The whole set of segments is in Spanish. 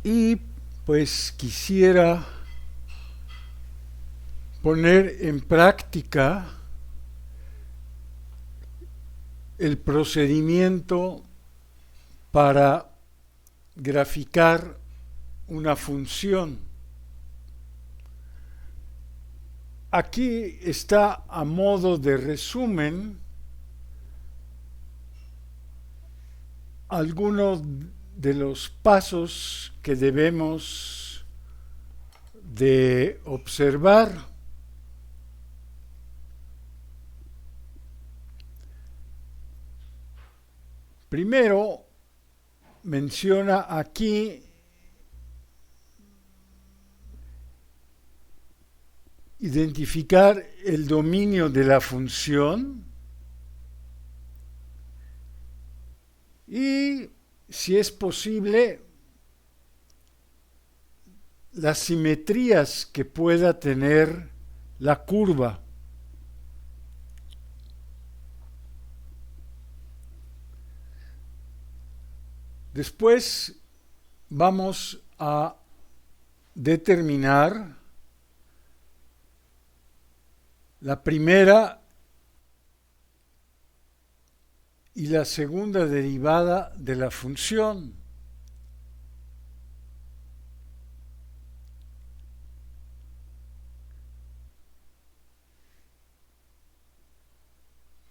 Y pues quisiera poner en práctica el procedimiento para graficar una función. Aquí está a modo de resumen algunos de los pasos que debemos de observar. Primero, menciona aquí identificar el dominio de la función y, si es posible, las simetrías que pueda tener la curva. Después vamos a determinar la primera y la segunda derivada de la función.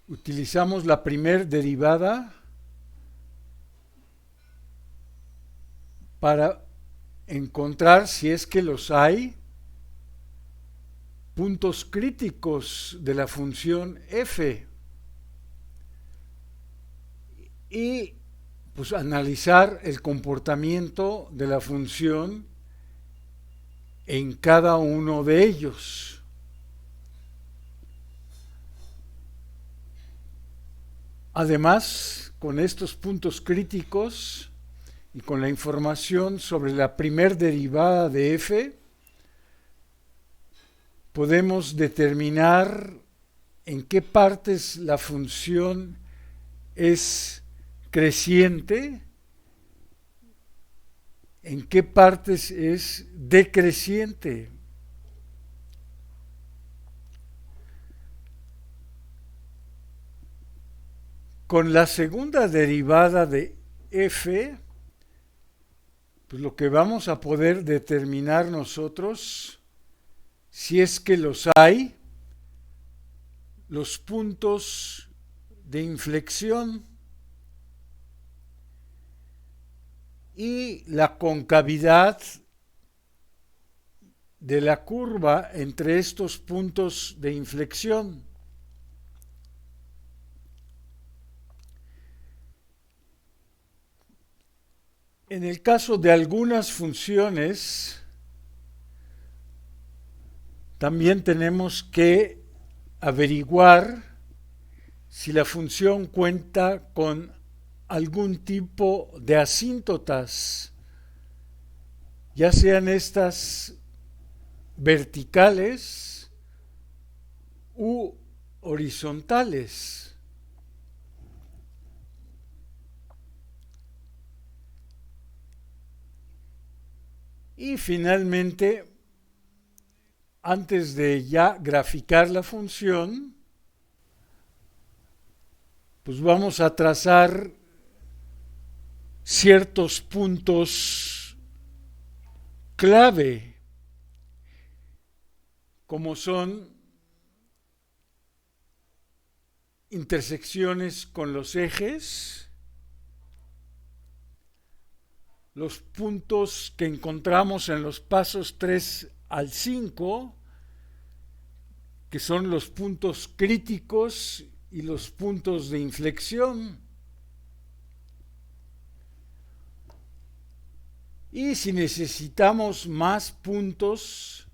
Utilizamos la primera derivada para encontrar, si es que los hay, puntos críticos de la función f y pues analizar el comportamiento de la función en cada uno de ellos. Además, con estos puntos críticos y con la información sobre la primer derivada de f, podemos determinar en qué partes la función es creciente, en qué partes es decreciente. Con la segunda derivada de f, pues lo que vamos a poder determinar nosotros, si es que los hay, los puntos de inflexión y la concavidad de la curva entre estos puntos de inflexión. En el caso de algunas funciones, también tenemos que averiguar si la función cuenta con algún tipo de asíntotas, ya sean estas verticales u horizontales. Y finalmente, antes de ya graficar la función, pues vamos a trazar ciertos puntos clave, como son intersecciones con los ejes, los puntos que encontramos en los pasos 3 al 5, que son los puntos críticos y los puntos de inflexión. Y si necesitamos más puntos,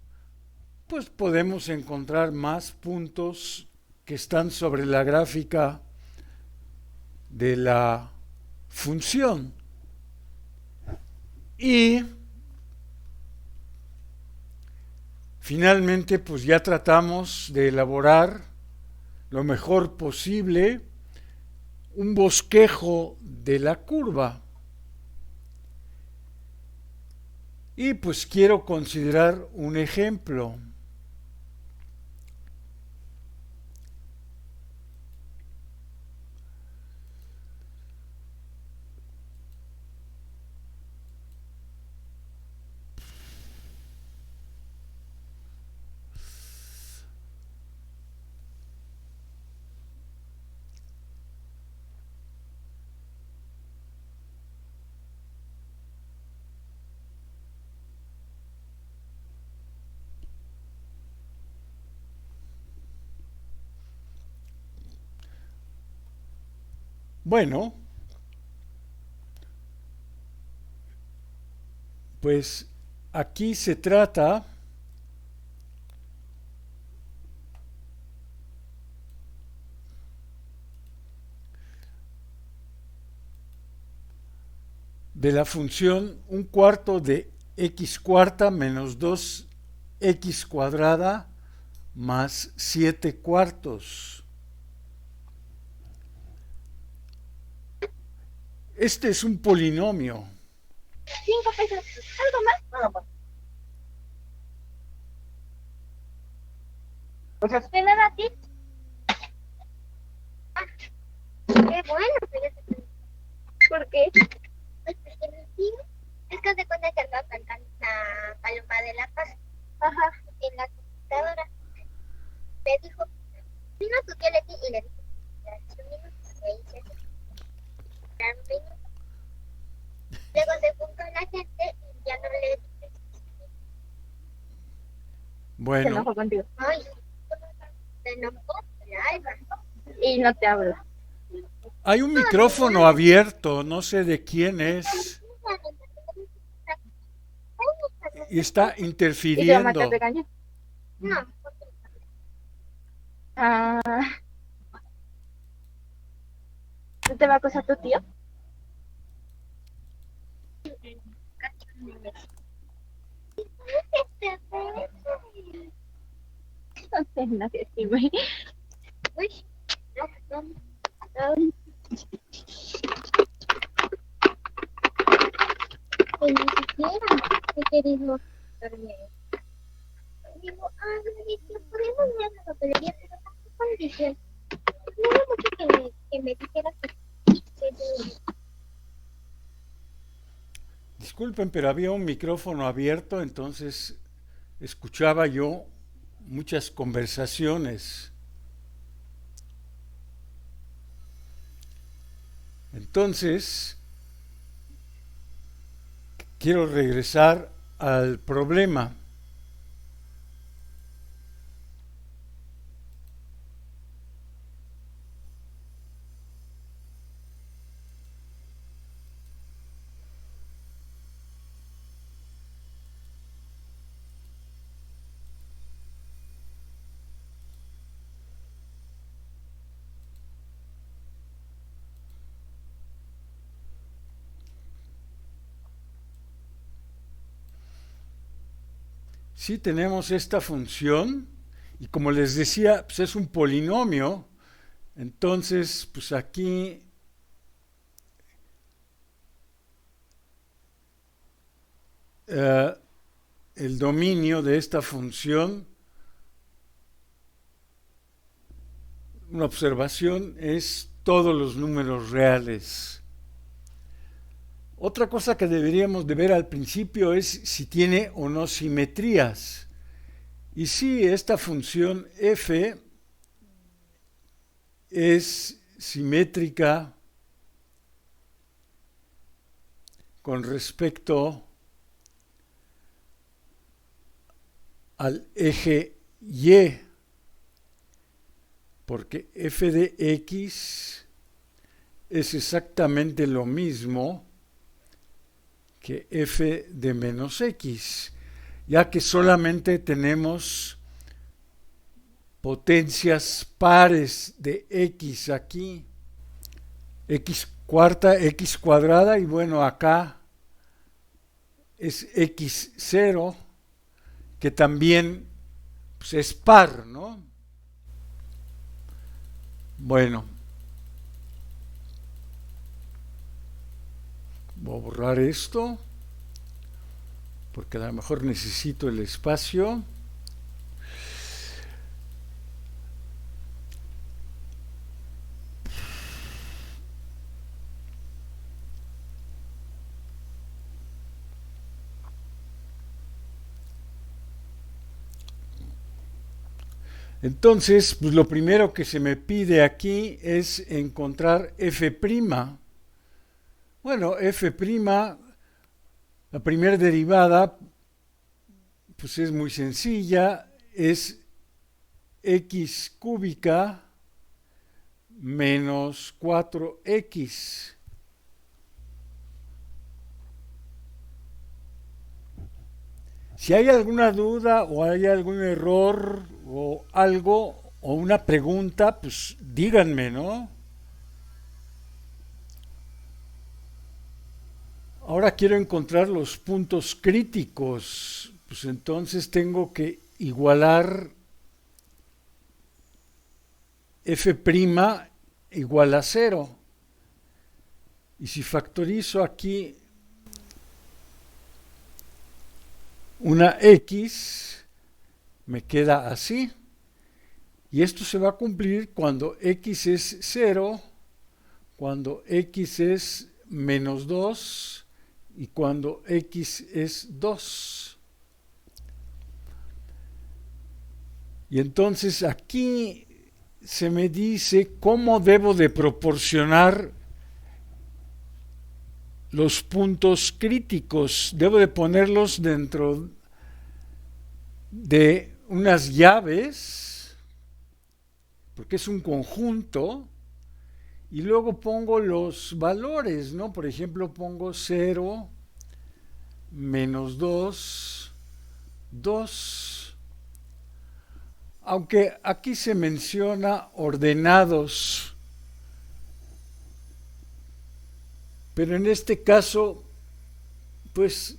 pues podemos encontrar más puntos que están sobre la gráfica de la función. Y finalmente, pues ya tratamos de elaborar lo mejor posible un bosquejo de la curva. Y pues quiero considerar un ejemplo. Bueno, pues aquí se trata de la función un cuarto de x cuarta menos 2x cuadrada más 7 cuartos. Este es un polinomio. 5 pesos. ¿Algo más? No, pues. Entonces, ¿de nada a ti? Ah, qué bueno, fíjate. ¿Por qué? Pues porque mi tío es que se cuenta que andaba cantando la paloma de la paz. Ajá. En la computadora. Le dijo, vino tu tía Leti y le dijo, "Dale un minuto". Le hice así, "Dame un minuto". Luego se juntó la gente y ya no le dije. Se Bueno, enojó contigo. Ay, se enojó la alma. Y no te habla. hay un No, ni micrófono abierto, no sé de quién es, y está ¿Y tu mamá te interfiriendo. regaña? No. Ah, ¿no te va a acosar tu tío? No sé, no sé, sí, güey. Uy, no, no, no. Pues ni siquiera he querido dormir. Digo, no podemos ver la papelería, pero tampoco me dijeron. No era mucho que me dijera que Disculpen, pero había un micrófono abierto, entonces escuchaba yo muchas conversaciones. Entonces, quiero regresar al problema. Si tenemos esta función, y como les decía, pues es un polinomio, entonces, pues aquí el dominio de esta función, una observación, es todos los números reales. Otra cosa que deberíamos de ver al principio es si tiene o no simetrías. Y si esta función f es simétrica con respecto al eje y, porque f de x es exactamente lo mismo que f de menos x, ya que solamente tenemos potencias pares de x aquí, x cuarta, x cuadrada, y bueno, acá es x0, que también pues, es par, ¿no? Bueno, voy a borrar esto porque a lo mejor necesito el espacio. Entonces, pues lo primero que se me pide aquí es encontrar f'. Bueno, f', la primera derivada, pues es muy sencilla, es x cúbica menos 4x. Si hay alguna duda o hay algún error o algo o una pregunta, pues díganme, ¿no? Ahora quiero encontrar los puntos críticos, pues entonces tengo que igualar f' igual a 0. Y si factorizo aquí una x, me queda así. Y esto se va a cumplir cuando x es 0, cuando x es menos 2 y cuando x es 2. Y entonces aquí se me dice cómo debo de proporcionar los puntos críticos. Debo de ponerlos dentro de unas llaves, porque es un conjunto, y luego pongo los valores, ¿no? Por ejemplo, pongo 0, menos 2, 2. Aunque aquí se menciona ordenados, pero en este caso, pues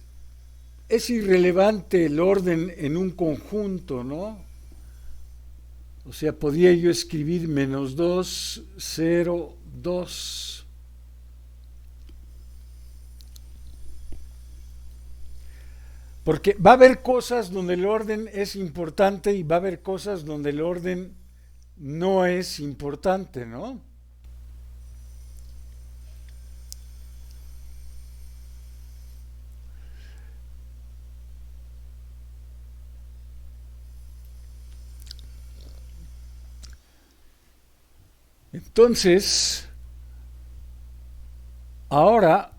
es irrelevante el orden en un conjunto, ¿no? O sea, podría yo escribir menos 2, 0, 2. Porque va a haber cosas donde el orden es importante y va a haber cosas donde el orden no es importante, ¿no? Entonces, ahora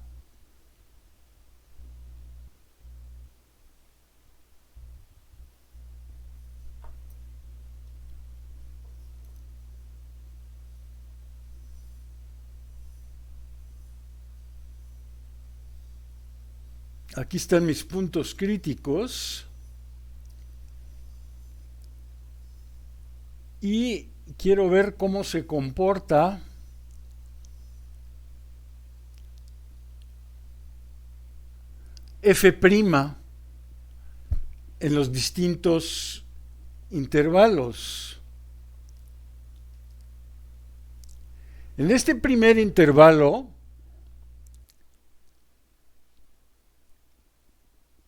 aquí están mis puntos críticos y quiero ver cómo se comporta f' en los distintos intervalos. En este primer intervalo,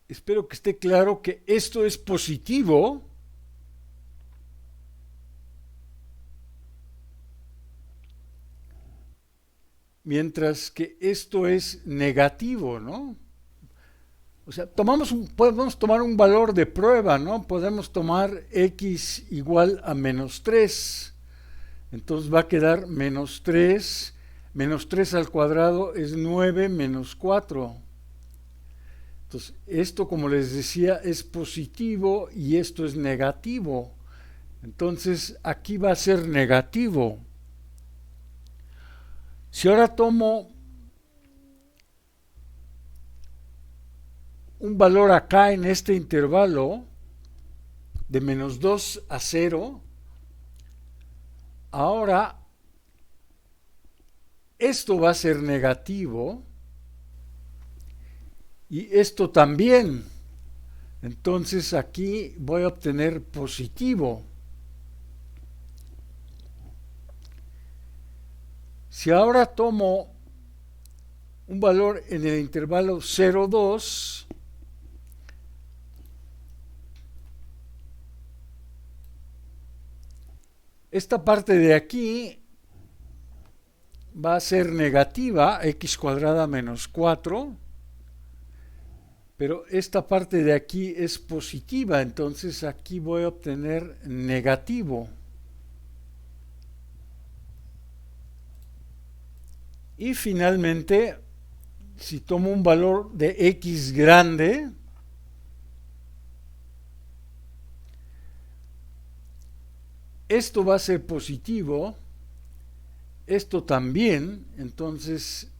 espero que esté claro que esto es positivo, mientras que esto es negativo, ¿no? O sea, podemos tomar un valor de prueba, ¿no? Podemos tomar x igual a menos 3. Entonces va a quedar menos 3. Menos 3 al cuadrado es 9 menos 4. Entonces, esto, como les decía, es positivo y esto es negativo. Entonces, aquí va a ser negativo. Si ahora tomo un valor acá en este intervalo de menos 2 a 0, ahora esto va a ser negativo y esto también. Entonces aquí voy a obtener positivo. Si ahora tomo un valor en el intervalo 0,2, esta parte de aquí va a ser negativa, x cuadrada menos 4, pero esta parte de aquí es positiva, entonces aquí voy a obtener negativo. Y finalmente, si tomo un valor de x grande, esto va a ser positivo, esto también, entonces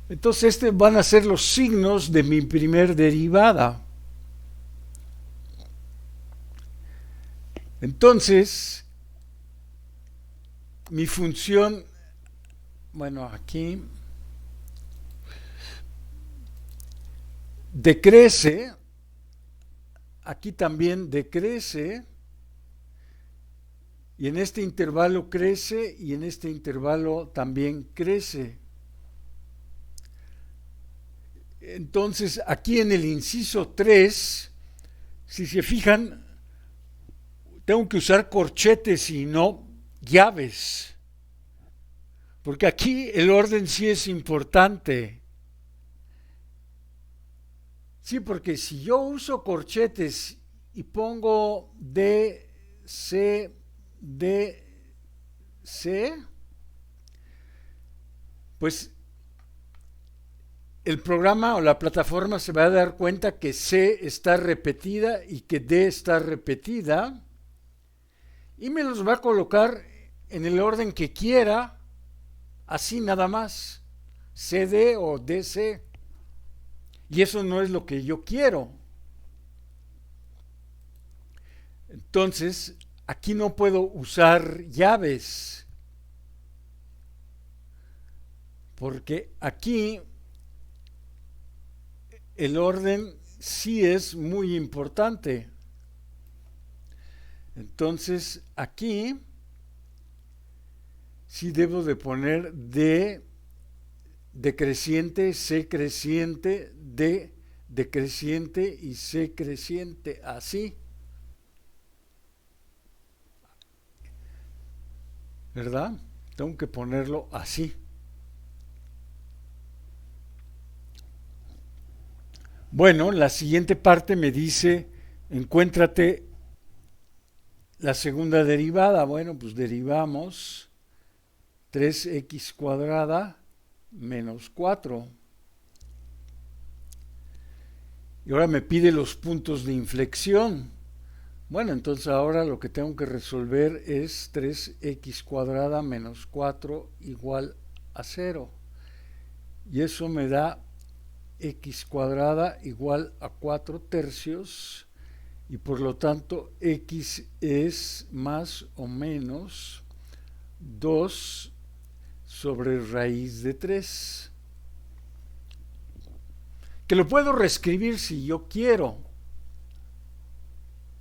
estos van a ser los signos de mi primer derivada. Entonces, mi función, bueno, aquí decrece, aquí también decrece, y en este intervalo crece, y en este intervalo también crece. Entonces, aquí en el inciso 3, si se fijan, tengo que usar corchetes y no llaves, porque aquí el orden sí es importante. Sí, porque si yo uso corchetes y pongo D, C, D, C, pues el programa o la plataforma se va a dar cuenta que C está repetida y que D está repetida y me los va a colocar en el orden que quiera, así nada más, CD o DC. Y eso no es lo que yo quiero. Entonces, aquí no puedo usar llaves, porque aquí el orden sí es muy importante. Entonces, aquí sí debo de poner D decreciente, C creciente, D decreciente y C creciente, así. ¿Verdad? Tengo que ponerlo así. Bueno, la siguiente parte me dice, encuéntrate la segunda derivada. Bueno, pues derivamos 3x cuadrada menos 4. Y ahora me pide los puntos de inflexión. Bueno, entonces ahora lo que tengo que resolver es 3x cuadrada menos 4 igual a 0. Y eso me da x cuadrada igual a 4 tercios. Y por lo tanto x es más o menos 2 sobre raíz de 3. Que lo puedo reescribir si yo quiero.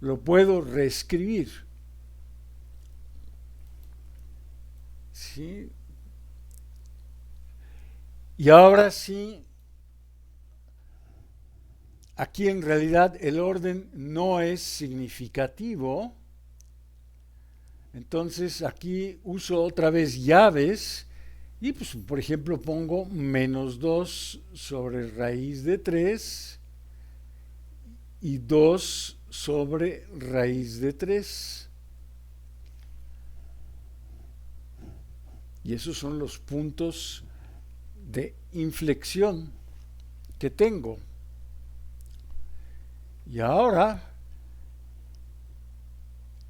Lo puedo reescribir. ¿Sí? Y ahora sí, aquí en realidad el orden no es significativo. Entonces aquí uso otra vez llaves y pues por ejemplo pongo menos 2 sobre raíz de 3 y 2 sobre raíz de 3. Y esos son los puntos de inflexión que tengo. Y ahora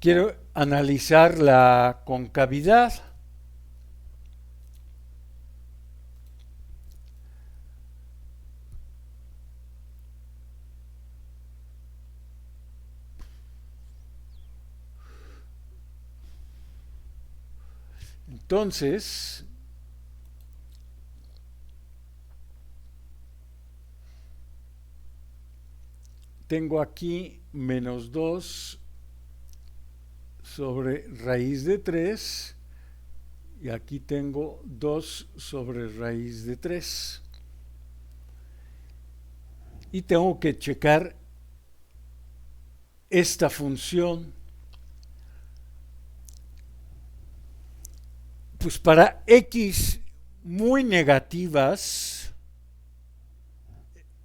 quiero analizar la concavidad. Entonces, tengo aquí menos 2 sobre raíz de 3 y aquí tengo 2 sobre raíz de 3. Y tengo que checar esta función. Pues para x muy negativas,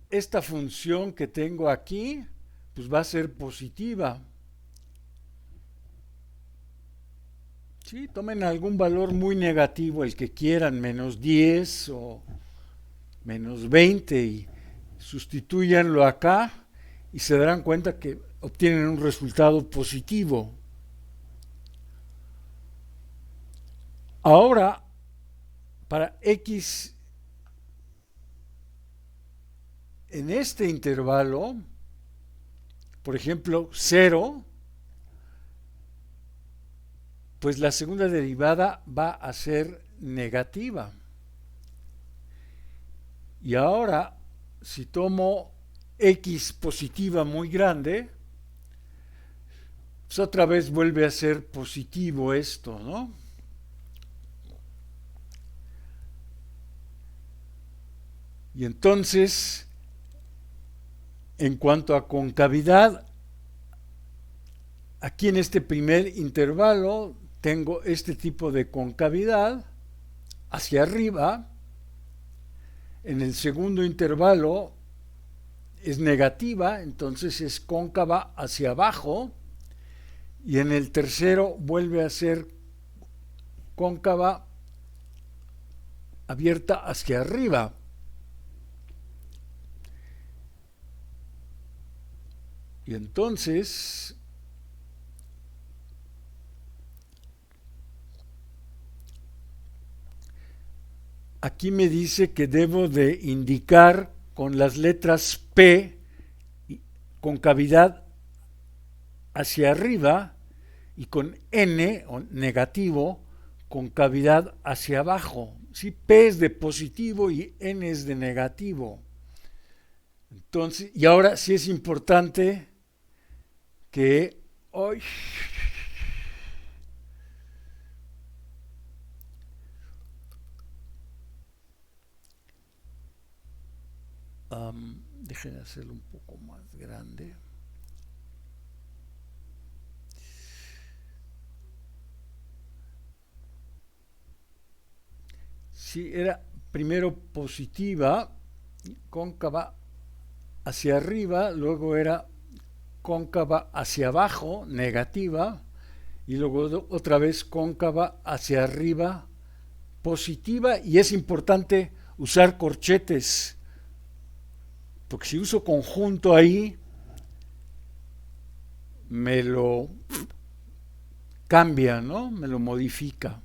esta función que tengo aquí, pues va a ser positiva. Sí, tomen algún valor muy negativo, el que quieran, menos 10 o menos 20, y sustituyanlo acá y se darán cuenta que obtienen un resultado positivo. Ahora, para x en este intervalo, por ejemplo, 0, pues la segunda derivada va a ser negativa. Y ahora, si tomo x positiva muy grande, pues otra vez vuelve a ser positivo esto, ¿no? Y entonces, en cuanto a concavidad, aquí en este primer intervalo tengo este tipo de concavidad hacia arriba. En el segundo intervalo es negativa, entonces es cóncava hacia abajo. Y en el tercero vuelve a ser cóncava abierta hacia arriba. Y entonces aquí me dice que debo de indicar con las letras P concavidad hacia arriba y con N o negativo concavidad hacia abajo. ¿Sí? P es de positivo y N es de negativo. Entonces, y ahora sí es importante que hoy dejen de hacerlo un poco más grande. Sí, era primero positiva, cóncava hacia arriba, luego era cóncava hacia abajo, negativa, y luego otra vez cóncava hacia arriba, positiva, y es importante usar corchetes, porque si uso conjunto ahí, me lo cambia, ¿no? Me lo modifica.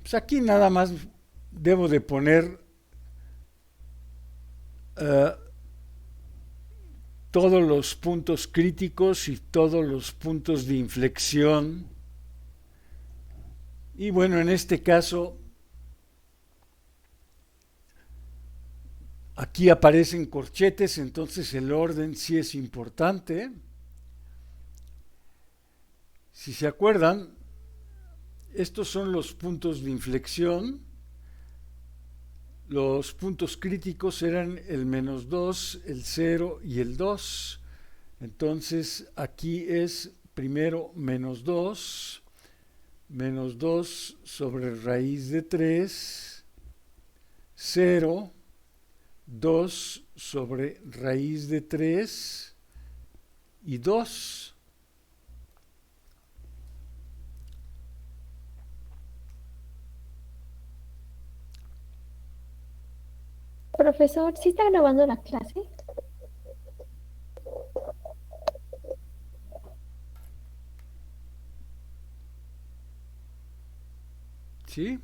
Pues aquí nada más debo de poner todos los puntos críticos y todos los puntos de inflexión. Y bueno, en este caso, aquí aparecen corchetes, entonces el orden sí es importante. Si se acuerdan, estos son los puntos de inflexión. Los puntos críticos eran el -2, el 0 y el 2. Entonces aquí es primero -2 sobre raíz de 3, 0, 2 sobre raíz de 3 y 2. Profesor, ¿sí está grabando la clase? ¿Sí?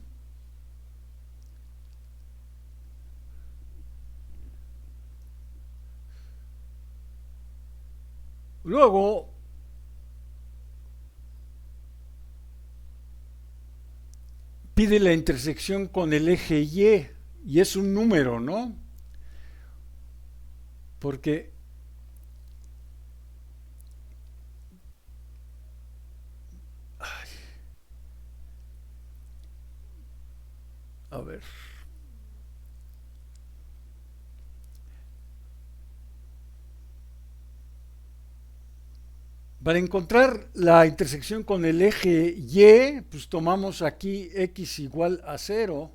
Luego, pide la intersección con el eje y es un número, ¿no? Porque a ver. Para encontrar la intersección con el eje Y, pues tomamos aquí x igual a 0.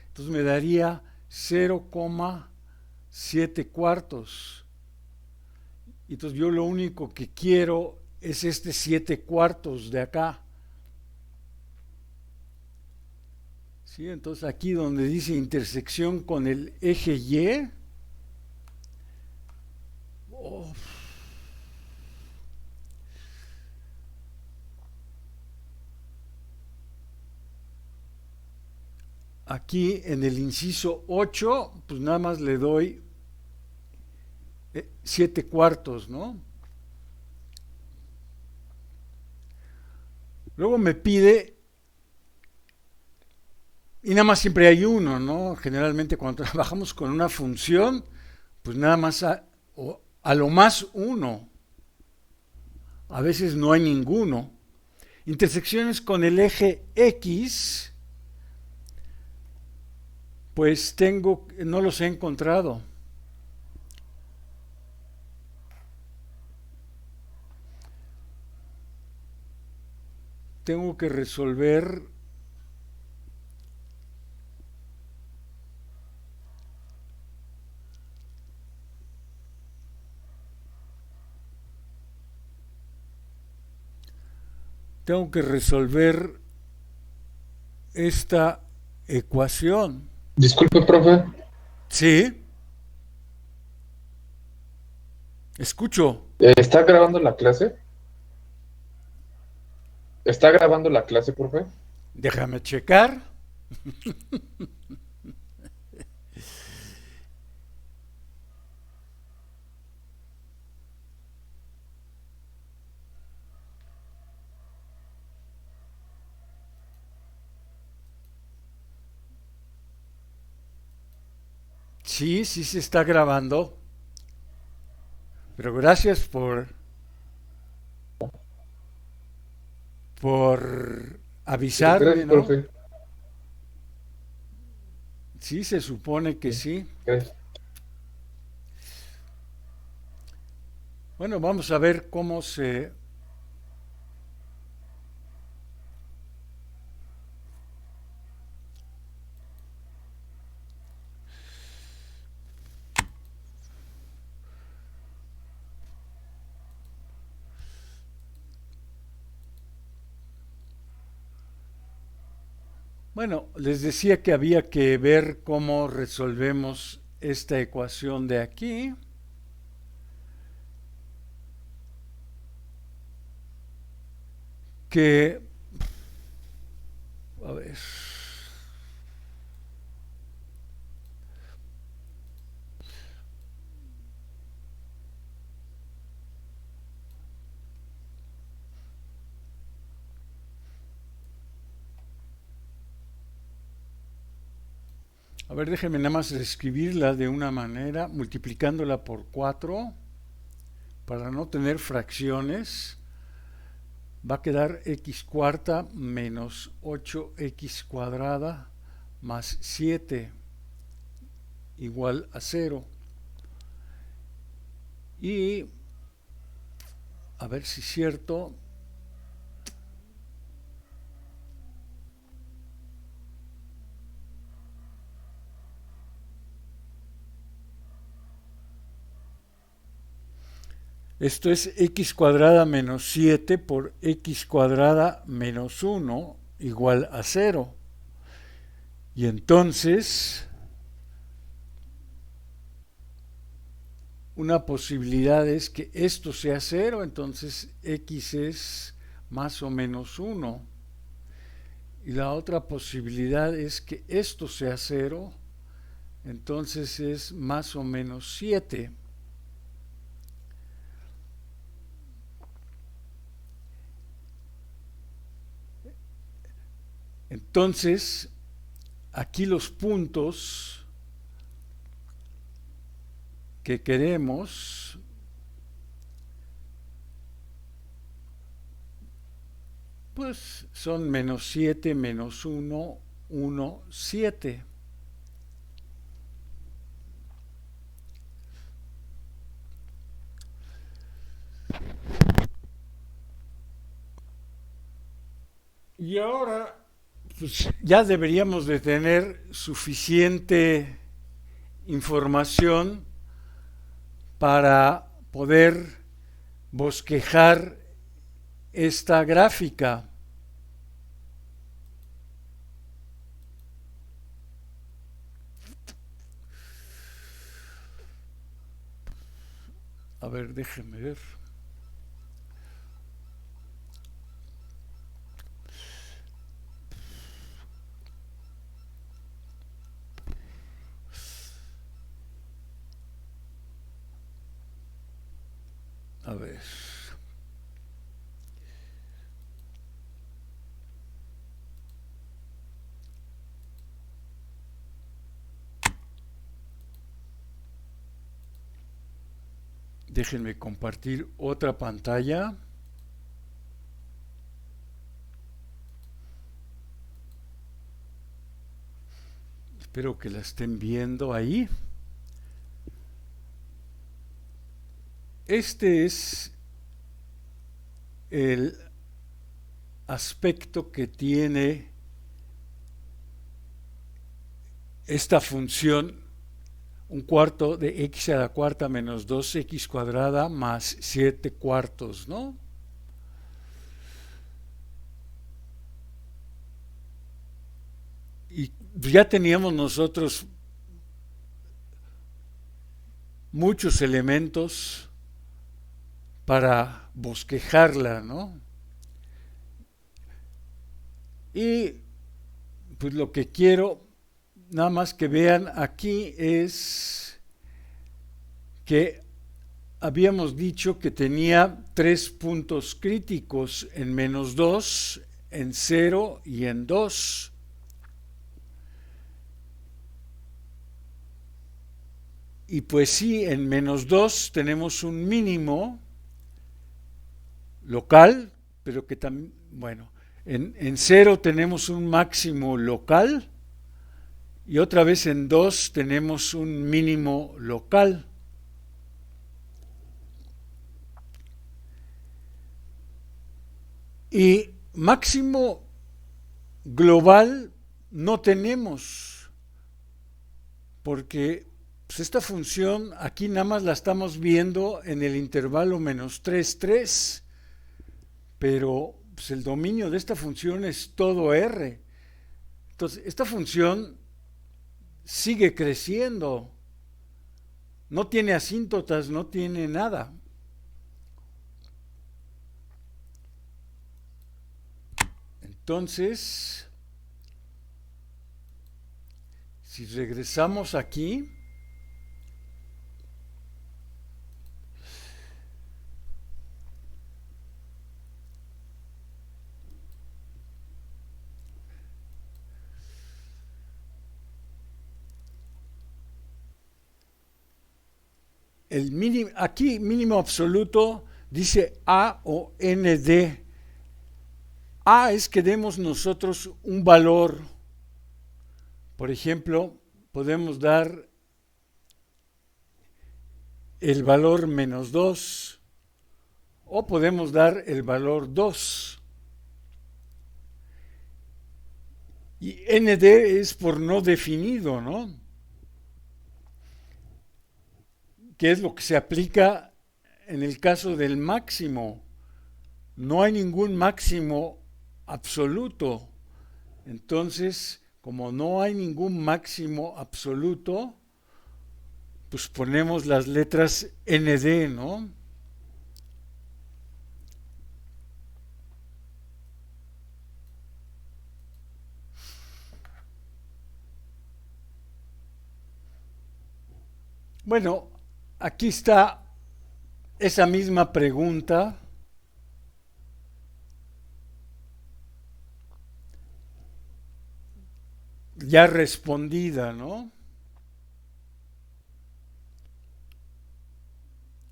Entonces me daría 0,7 cuartos. Entonces yo lo único que quiero es este 7 cuartos de acá. ¿Sí? Entonces aquí donde dice intersección con el eje Y, oh, aquí en el inciso 8, pues nada más le doy 7 cuartos, ¿no? Luego me pide, y nada más siempre hay uno, ¿no? Generalmente cuando trabajamos con una función, pues nada más a lo más uno. A veces no hay ninguno. Intersecciones con el eje X, pues no los he encontrado. Tengo que resolver esta ecuación. Disculpe, profe. Sí, escucho. ¿Está grabando la clase? ¿Está grabando la clase, profe? Déjame checar. Sí, sí se está grabando. Pero gracias por avisarme, Gracias, ¿no? profe. Sí, se supone que sí. Gracias. Bueno, vamos a ver cómo se... Bueno, les decía que había que ver cómo resolvemos esta ecuación de aquí. Que... A ver... A ver, déjenme nada más escribirla de una manera, multiplicándola por 4, para no tener fracciones. Va a quedar x cuarta menos 8x cuadrada más 7 igual a 0. Y, a ver si es cierto, esto es x cuadrada menos 7 por x cuadrada menos 1 igual a 0. Y entonces, una posibilidad es que esto sea 0, entonces x es más o menos 1. Y la otra posibilidad es que esto sea 0, entonces es más o menos 7. Entonces, aquí los puntos que queremos pues son menos 7, menos 1, 1, 7. Y ahora, pues ya deberíamos de tener suficiente información para poder bosquejar esta gráfica. A ver, déjenme ver. A ver. Déjenme compartir otra pantalla. Espero que la estén viendo ahí. Este es el aspecto que tiene esta función 1/4 de x a la cuarta menos 2x cuadrada más 7/4, ¿no? Y ya teníamos nosotros muchos elementos para bosquejarla, ¿no? Y pues lo que quiero nada más que vean aquí es que habíamos dicho que tenía 3 puntos críticos en -2, en 0 y en 2. Y pues sí, en -2 tenemos un mínimo local, pero que también, bueno, en 0 tenemos un máximo local y otra vez en 2 tenemos un mínimo local. Y máximo global no tenemos, porque pues esta función aquí nada más la estamos viendo en el intervalo -3, 3, pero pues el dominio de esta función es todo R. Entonces, esta función sigue creciendo, no tiene asíntotas, no tiene nada. Entonces, si regresamos aquí, el mínimo, aquí mínimo absoluto dice A o ND. A es que demos nosotros un valor. Por ejemplo, podemos dar el valor -2 o podemos dar el valor 2. Y ND es por no definido, ¿no? Que es lo que se aplica en el caso del máximo. No hay ningún máximo absoluto. Entonces, como no hay ningún máximo absoluto, pues ponemos las letras ND, ¿no? Bueno, aquí está esa misma pregunta. Ya respondida, ¿no?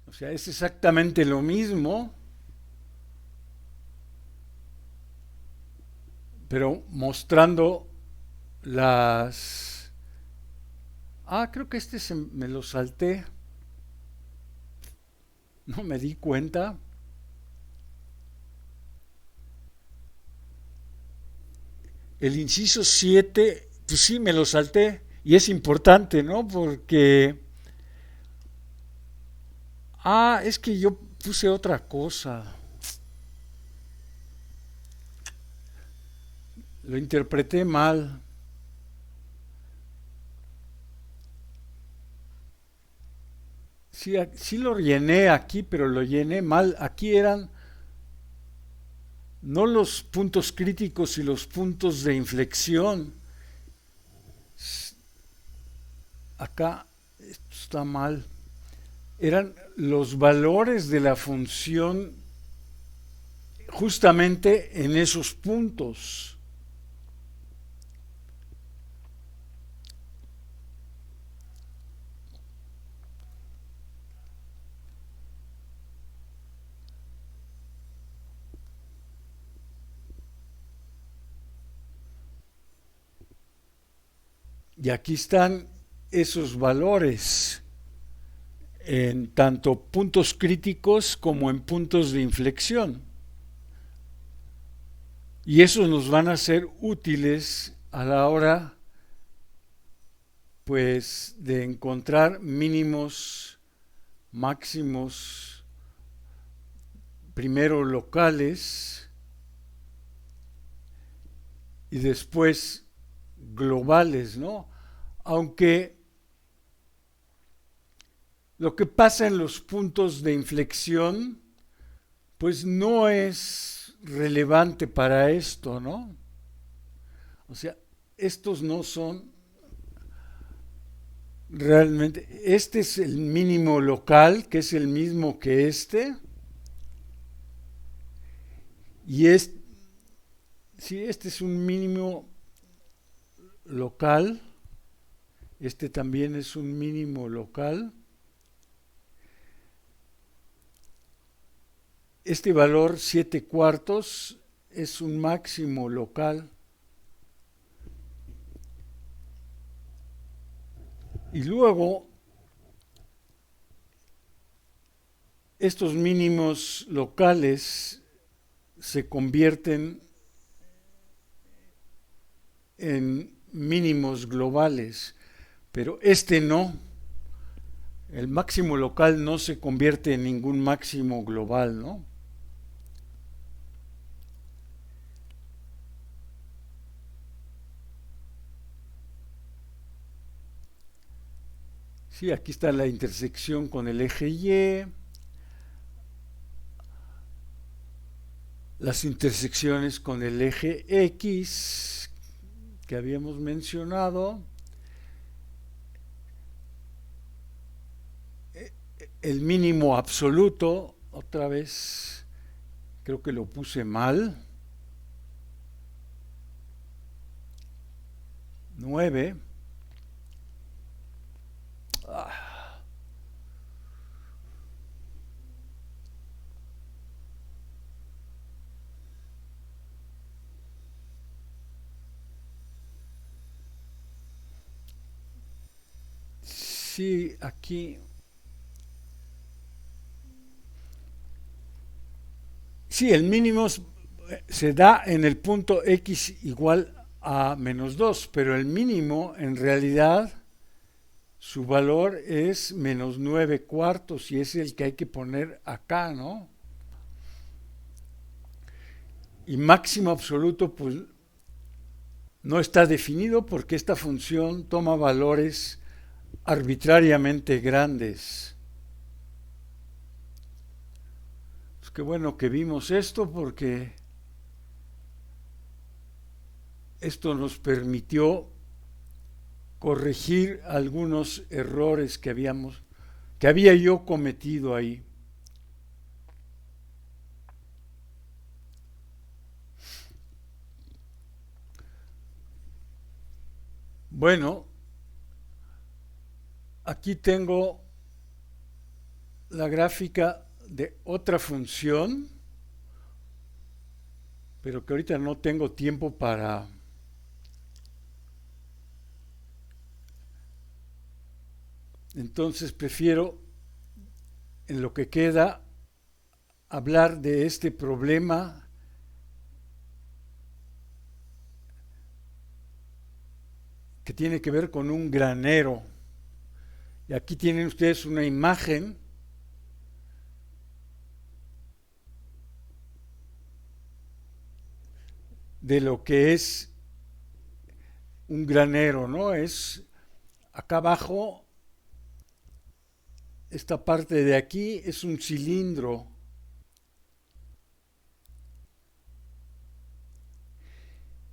O sea, es exactamente lo mismo, pero mostrando las... Ah, creo que me lo salté. No me di cuenta. el inciso 7, pues sí, me lo salté. Y es importante, ¿no? Porque... es que yo puse otra cosa. Lo interpreté mal. Sí, sí lo llené aquí, pero lo llené mal. Aquí eran no los puntos críticos y los puntos de inflexión. Acá esto está mal. Eran los valores de la función justamente en esos puntos. Y aquí están esos valores en tanto puntos críticos como en puntos de inflexión. Y esos nos van a ser útiles a la hora, pues, de encontrar mínimos, máximos, primero locales y después globales, ¿no? Aunque lo que pasa en los puntos de inflexión, pues no es relevante para esto, ¿no? O sea, estos no son realmente... Este es el mínimo local, que es el mismo que este. Y sí, este es un mínimo local. Este también es un mínimo local. Este valor 7/4 es un máximo local. Y luego, estos mínimos locales se convierten en mínimos globales, pero este no. El máximo local no se convierte en ningún máximo global, ¿no? Sí, aquí está la intersección con el eje Y, las intersecciones con el eje X que habíamos mencionado, el mínimo absoluto, otra vez creo que lo puse mal, 9. Sí, aquí... Sí, el mínimo se da en el punto X igual a -2, pero el mínimo en realidad su valor es -9/4 y es el que hay que poner acá, ¿no? Y máximo absoluto, pues no está definido porque esta función toma valores arbitrariamente grandes. Pues qué bueno que vimos esto porque esto nos permitió corregir algunos errores que había yo cometido ahí. Bueno, aquí tengo la gráfica de otra función, pero que ahorita no tengo tiempo para entonces prefiero en lo que queda hablar de este problema que tiene que ver con un granero. Y aquí tienen ustedes una imagen de lo que es un granero, ¿no? Es acá abajo, esta parte de aquí es un cilindro.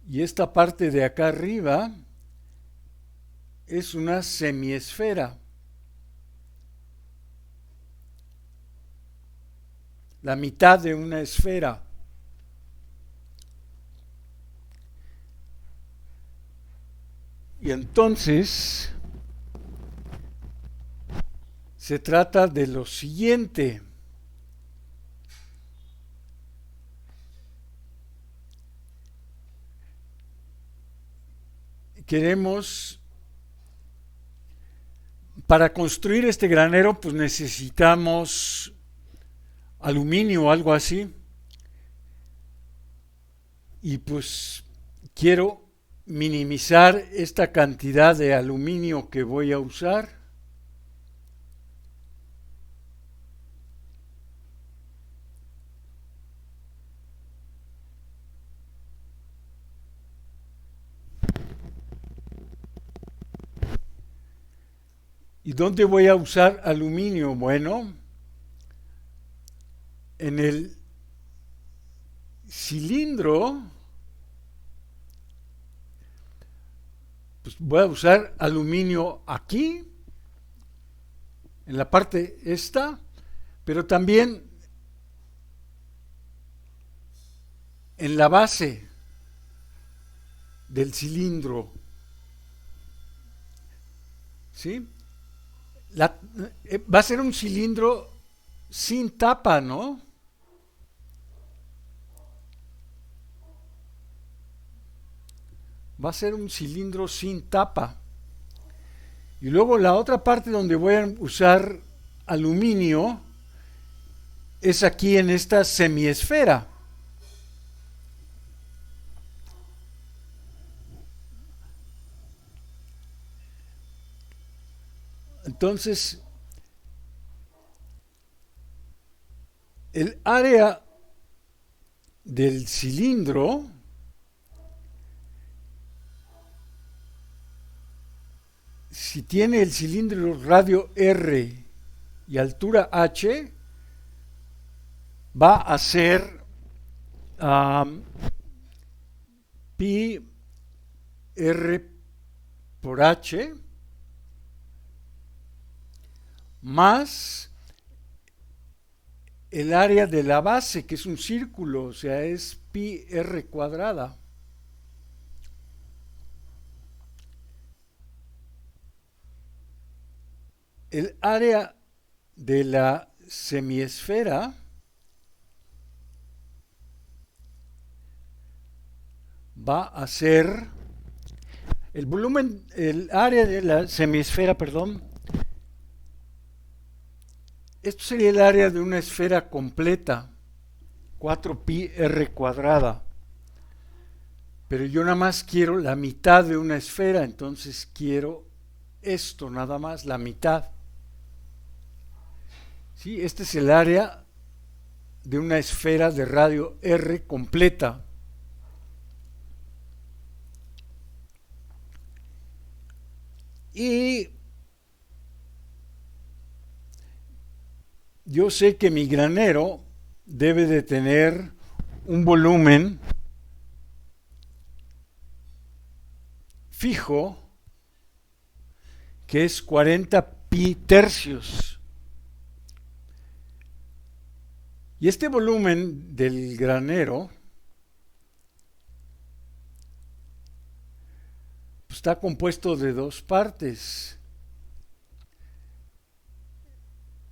Y esta parte de acá arriba es una semiesfera. La mitad de una esfera. Y entonces se trata de lo siguiente. Queremos, para construir este granero, pues necesitamos aluminio o algo así. Y pues quiero minimizar esta cantidad de aluminio que voy a usar. ¿Y dónde voy a usar aluminio? Bueno, en el cilindro, pues voy a usar aluminio aquí, en la parte esta, pero también en la base del cilindro. ¿Sí? Va a ser un cilindro sin tapa, ¿no? Va a ser un cilindro sin tapa. Y luego la otra parte donde voy a usar aluminio es aquí en esta semiesfera. Entonces, el área del cilindro si tiene el cilindro radio R y altura H, va a ser pi R por H más el área de la base, que es un círculo, o sea, es pi R cuadrada. El área de la semiesfera va a ser el volumen, el área de la semiesfera, perdón. Esto sería el área de una esfera completa, 4pi r cuadrada. Pero yo nada más quiero la mitad de una esfera, entonces quiero esto nada más, la mitad. ¿Sí? Este es el área de una esfera de radio R completa. Y yo sé que mi granero debe de tener un volumen fijo que es 40 pi tercios. Y este volumen del granero está compuesto de dos partes.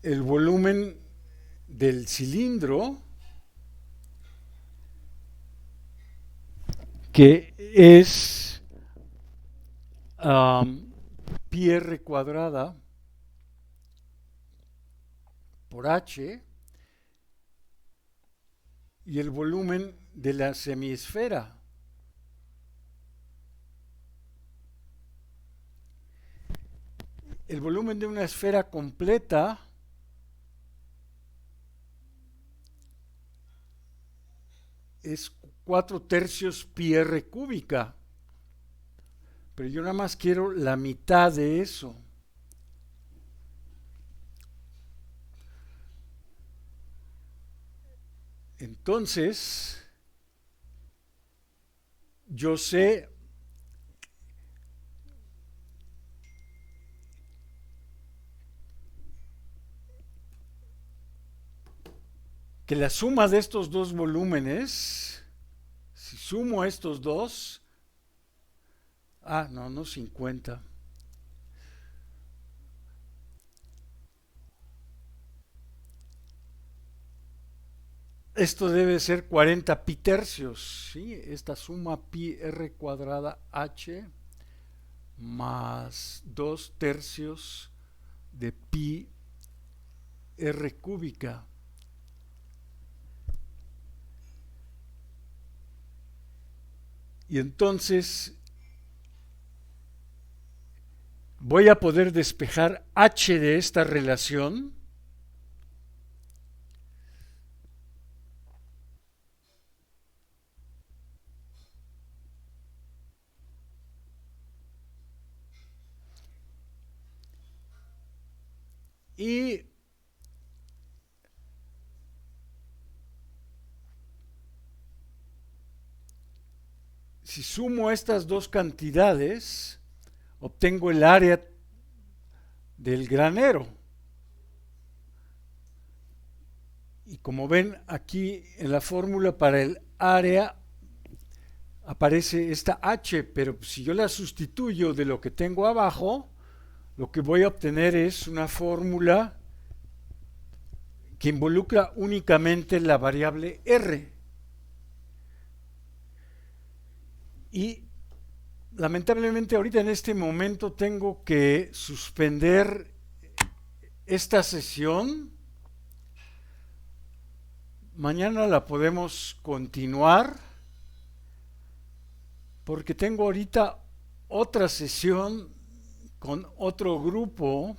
El volumen del cilindro, que es pi r cuadrada por h, y el volumen de la semiesfera, el volumen de una esfera completa es 4/3 pi r cúbica. Pero yo nada más quiero la mitad de eso. Entonces, yo sé que la suma de estos dos volúmenes, si sumo estos dos, no 50. Esto debe ser 40 pi tercios, ¿sí? Esta suma pi r cuadrada h más 2/3 de pi r cúbica. Y entonces voy a poder despejar h de esta relación y si sumo estas dos cantidades, obtengo el área del granero. Y como ven aquí en la fórmula para el área aparece esta h, pero si yo la sustituyo de lo que tengo abajo, lo que voy a obtener es una fórmula que involucra únicamente la variable r. Y lamentablemente ahorita en este momento tengo que suspender esta sesión. Mañana la podemos continuar porque tengo ahorita otra sesión con otro grupo